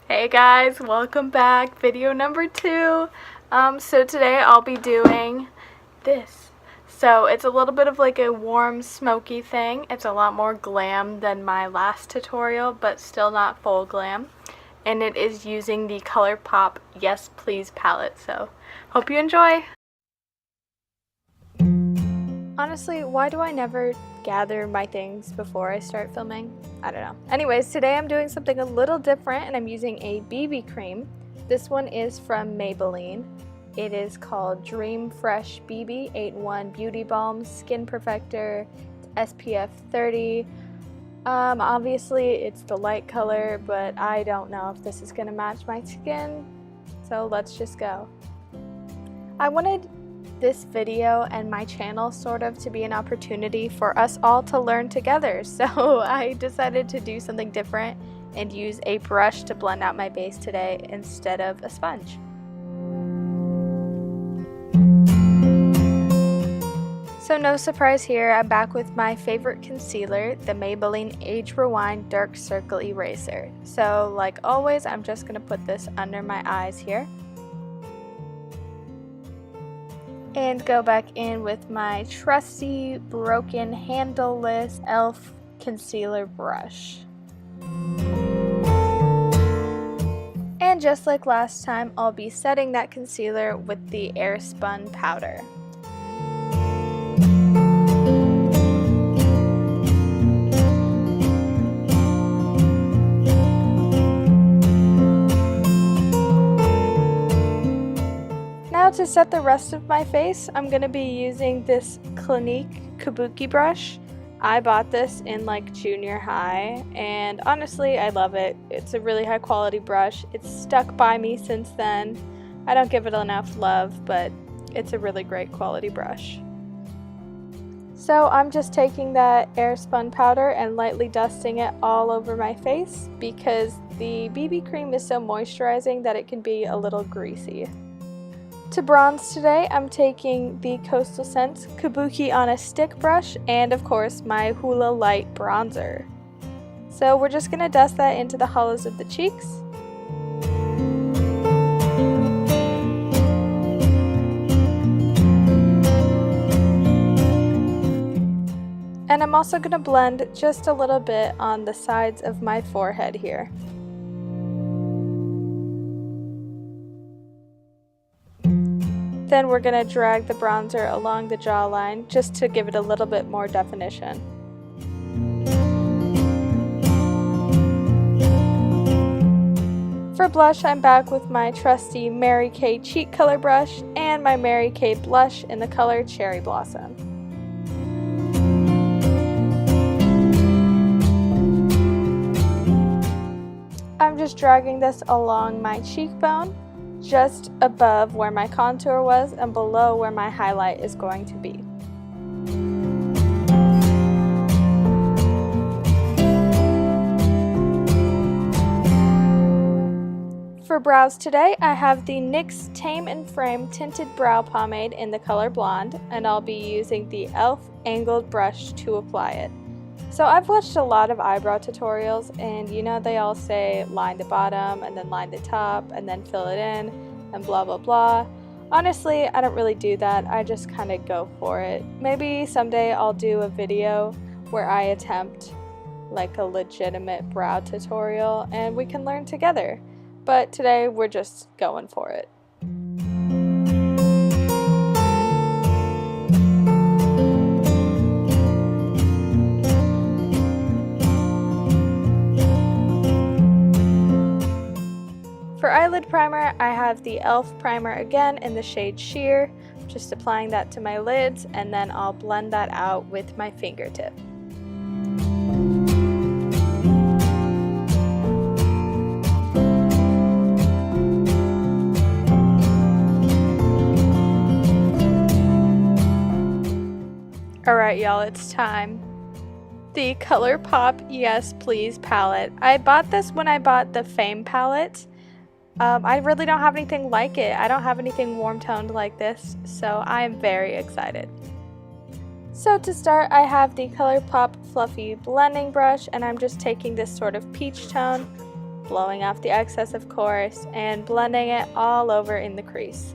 Hey guys, welcome back. Video number 2. So today I'll be doing this. So it's a little bit of like a warm, smoky thing. It's a lot more glam than my last tutorial, but still not full glam. And it is using the Colourpop Yes Please palette. So hope you enjoy. Honestly, why do I never gather my things before I start filming? I don't know. Anyways, today I'm doing something a little different and I'm using a BB cream. This one is from Maybelline. It is called Dream Fresh BB 8-in-1 Beauty Balm Skin Perfector. It's SPF 30. Obviously it's the light color, but I don't know if this is gonna match my skin. So let's just go. I wanted this video and my channel sort of to be an opportunity for us all to learn together, so I decided to do something different and use a brush to blend out my base today instead of a sponge. So no surprise here, I'm back with my favorite concealer, the Maybelline Age Rewind Dark Circle Eraser. So like always, I'm just going to put this under my eyes here. And go back in with my trusty, broken, handleless e.l.f. concealer brush. And just like last time, I'll be setting that concealer with the Airspun powder. Now to set the rest of my face, I'm going to be using this Clinique Kabuki brush. I bought this in like junior high and honestly I love it. It's a really high quality brush. It's stuck by me since then. I don't give it enough love, but it's a really great quality brush. So I'm just taking that Airspun powder and lightly dusting it all over my face because the BB cream is so moisturizing that it can be a little greasy. To bronze today, I'm taking the Coastal Scents Kabuki on a Stick brush and of course my Hoola Light bronzer. So we're just going to dust that into the hollows of the cheeks. And I'm also going to blend just a little bit on the sides of my forehead here. Then we're going to drag the bronzer along the jawline just to give it a little bit more definition. For blush, I'm back with my trusty Mary Kay cheek color brush and my Mary Kay blush in the color Cherry Blossom. I'm just dragging this along my cheekbone, just above where my contour was and below where my highlight is going to be. For brows today, I have the NYX Tame and Frame Tinted Brow Pomade in the color Blonde, and I'll be using the e.l.f. angled brush to apply it. So I've watched a lot of eyebrow tutorials and you know they all say line the bottom and then line the top and then fill it in and blah blah blah. Honestly, I don't really do that. I just kind of go for it. Maybe someday I'll do a video where I attempt like a legitimate brow tutorial and we can learn together. But today we're just going for it. For eyelid primer, I have the e.l.f. primer again in the shade Sheer. Just applying that to my lids and then I'll blend that out with my fingertip. Alright y'all, it's time. The Colourpop Yes Please palette. I bought this when I bought the Fame palette. I really don't have anything like it. I don't have anything warm toned like this, so I am very excited. So to start, I have the Colourpop Fluffy Blending Brush, and I'm just taking this sort of peach tone blowing off the excess of course, and blending it all over in the crease.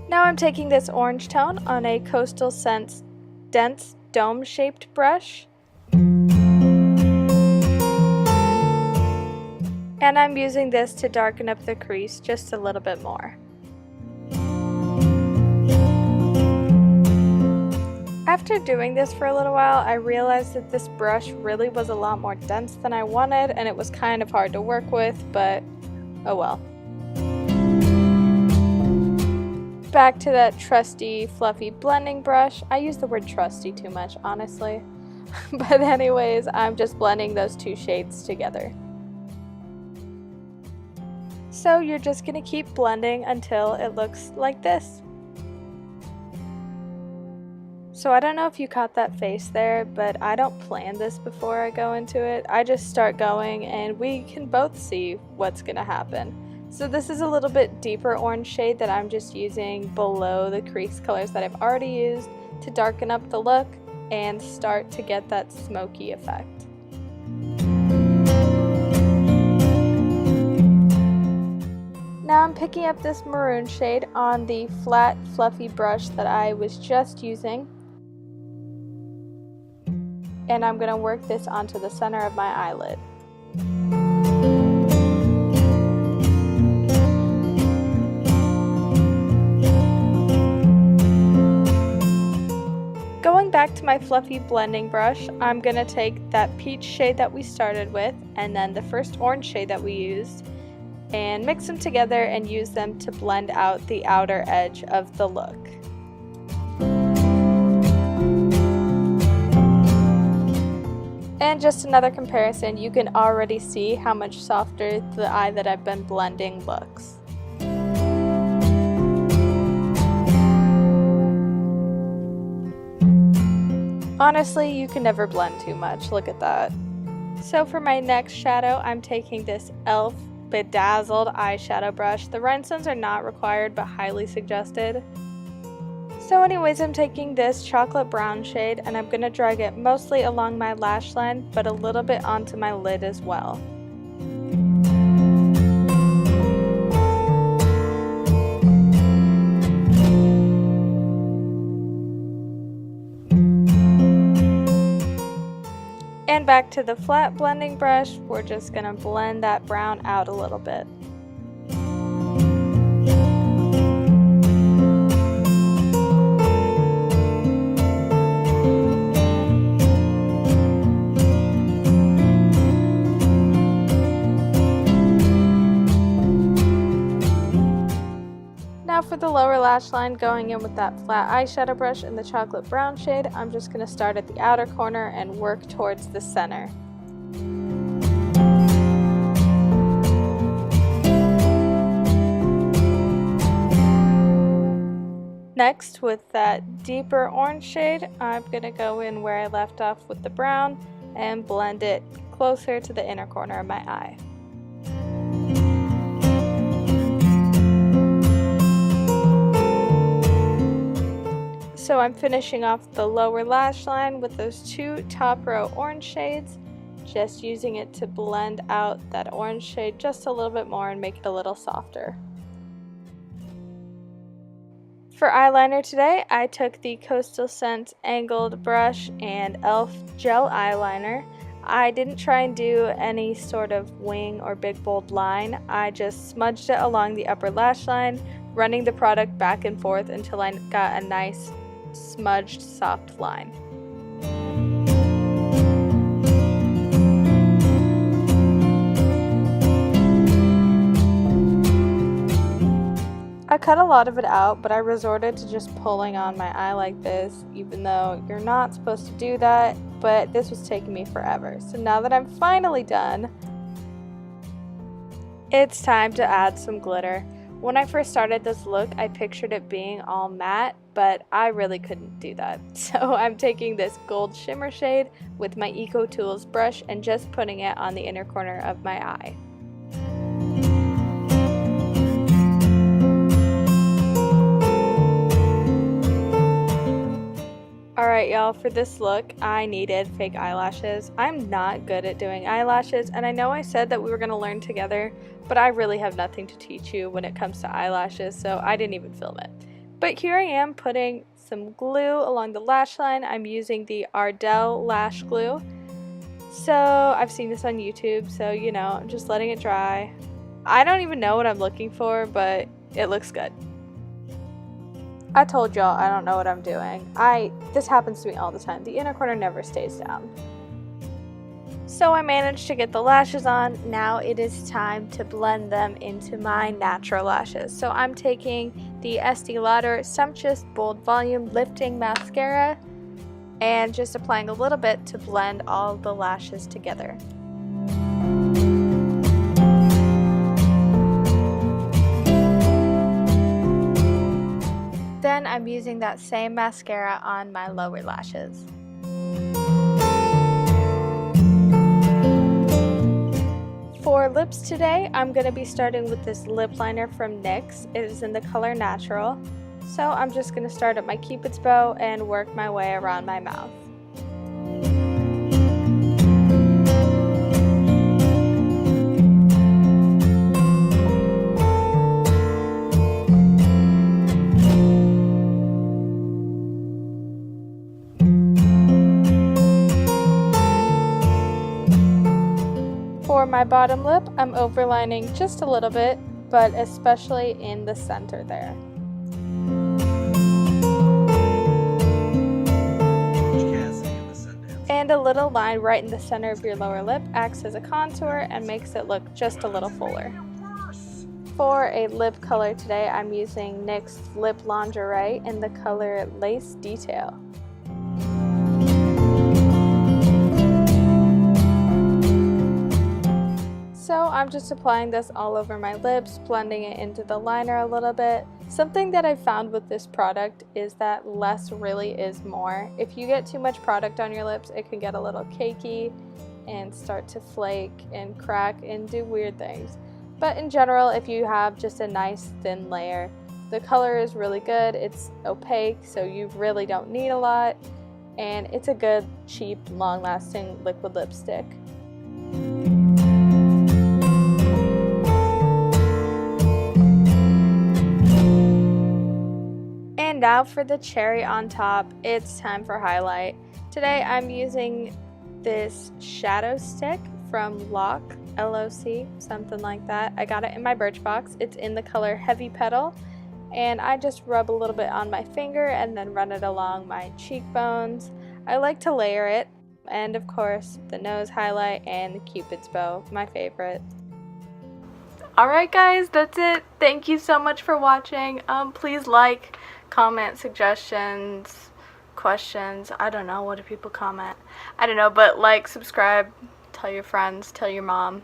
Now I'm taking this orange tone on a Coastal Scents dense dome-shaped brush, and I'm using this to darken up the crease just a little bit more. After doing this for a little while, I realized that this brush really was a lot more dense than I wanted, and it was kind of hard to work with, but oh well. Back to that trusty, fluffy blending brush. I use the word trusty too much, honestly. But anyways, I'm just blending those two shades together. So you're just gonna keep blending until it looks like this. So I don't know if you caught that face there, but I don't plan this before I go into it. I just start going and we can both see what's gonna happen. So this is a little bit deeper orange shade that I'm just using below the crease colors that I've already used to darken up the look and start to get that smoky effect. Now I'm picking up this maroon shade on the flat fluffy brush that I was just using, and I'm going to work this onto the center of my eyelid. Going back to my fluffy blending brush, I'm going to take that peach shade that we started with and then the first orange shade that we used and mix them together and use them to blend out the outer edge of the look. And just another comparison, you can already see how much softer the eye that I've been blending looks. Honestly, you can never blend too much, look at that. So for my next shadow, I'm taking this e.l.f. Bedazzled eyeshadow brush. The rhinestones are not required, but highly suggested. So anyways, I'm taking this chocolate brown shade and I'm going to drag it mostly along my lash line, but a little bit onto my lid as well. And back to the flat blending brush, we're just going to blend that brown out a little bit. Now for the lower lash line, going in with that flat eyeshadow brush in the chocolate brown shade, I'm just going to start at the outer corner and work towards the center. Next, with that deeper orange shade, I'm going to go in where I left off with the brown and blend it closer to the inner corner of my eye. So I'm finishing off the lower lash line with those two top row orange shades, just using it to blend out that orange shade just a little bit more and make it a little softer. For eyeliner today, I took the Coastal Scents angled brush and e.l.f. gel eyeliner. I didn't try and do any sort of wing or big bold line. I just smudged it along the upper lash line, running the product back and forth until I got a nice smudged soft line. I cut a lot of it out, but I resorted to just pulling on my eye like this, even though you're not supposed to do that, but this was taking me forever. So now that I'm finally done, it's time to add some glitter. When I first started this look, I pictured it being all matte, but I really couldn't do that. So I'm taking this gold shimmer shade with my Eco Tools brush and just putting it on the inner corner of my eye. Alright y'all, for this look, I needed fake eyelashes. I'm not good at doing eyelashes, and I know I said that we were going to learn together, but I really have nothing to teach you when it comes to eyelashes, so I didn't even film it. But here I am putting some glue along the lash line. I'm using the Ardell lash glue. So I've seen this on YouTube, so you know, I'm just letting it dry. I don't even know what I'm looking for, but it looks good. I told y'all I don't know what I'm doing. This happens to me all the time. The inner corner never stays down. So I managed to get the lashes on. Now it is time to blend them into my natural lashes. So I'm taking the Estee Lauder Sumptuous Bold Volume Lifting Mascara and just applying a little bit to blend all the lashes together. Then I'm using that same mascara on my lower lashes. For lips today, I'm going to be starting with this lip liner from NYX. It is in the color Natural. So I'm just going to start at my Cupid's bow and work my way around my mouth. For my bottom lip, I'm overlining just a little bit, but especially in the center there. And a little line right in the center of your lower lip acts as a contour and makes it look just a little fuller. For a lip color today, I'm using NYX Lip Lingerie in the color Lace Detail. So I'm just applying this all over my lips, blending it into the liner a little bit. Something that I've found with this product is that less really is more. If you get too much product on your lips, it can get a little cakey and start to flake and crack and do weird things. But in general, if you have just a nice thin layer, the color is really good. It's opaque, so you really don't need a lot. And it's a good, cheap, long-lasting liquid lipstick. And now for the cherry on top, it's time for highlight. Today I'm using this shadow stick from LOC, L-O-C, something like that. I got it in my Birchbox. It's in the color Heavy Petal. And I just rub a little bit on my finger and then run it along my cheekbones. I like to layer it. And of course, the nose highlight and the Cupid's bow, my favorite. Alright guys, that's it. Thank you so much for watching. Please like, comment, suggestions, questions. I don't know, what do people comment? I don't know, but like, subscribe, tell your friends, tell your mom,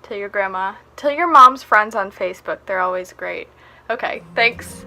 tell your grandma, tell your mom's friends on Facebook. They're always great. Okay, thanks.